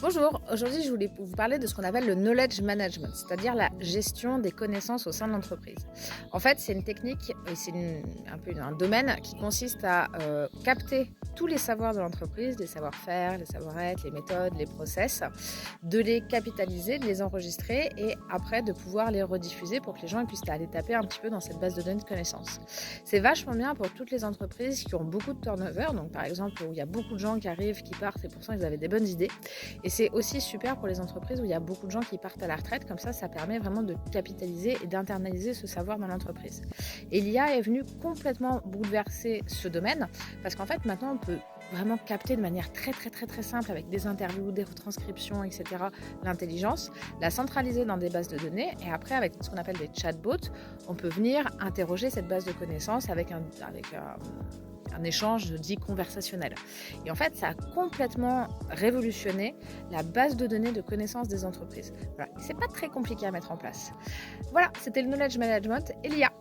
Bonjour, aujourd'hui je voulais vous parler de ce qu'on appelle le knowledge management, c'est-à-dire la gestion des connaissances au sein de l'entreprise. En fait, c'est une technique et c'est un peu un domaine qui consiste à capter tous les savoirs de l'entreprise, les savoir-faire, les savoir-être, les méthodes, les process, de les capitaliser, de les enregistrer et après de pouvoir les rediffuser pour que les gens puissent aller taper un petit peu dans cette base de données de connaissances. C'est vachement bien pour toutes les entreprises qui ont beaucoup de turnover, donc par exemple où il y a beaucoup de gens qui arrivent, qui partent et pourtant ils avaient des bonnes idées. Et c'est aussi super pour les entreprises où il y a beaucoup de gens qui partent à la retraite. Comme ça permet vraiment de capitaliser et d'internaliser ce savoir dans l'entreprise. Et l'IA est venue complètement bouleverser ce domaine parce qu'en fait, maintenant, on peut vraiment capter de manière très simple avec des interviews, des retranscriptions, etc. l'intelligence, la centraliser dans des bases de données et après, avec ce qu'on appelle des chatbots, on peut venir interroger cette base de connaissances avec un échange dit conversationnel. Et en fait, ça a complètement révolutionné la base de données de connaissances des entreprises. Voilà. C'est pas très compliqué à mettre en place. Voilà, c'était le knowledge management et l'IA.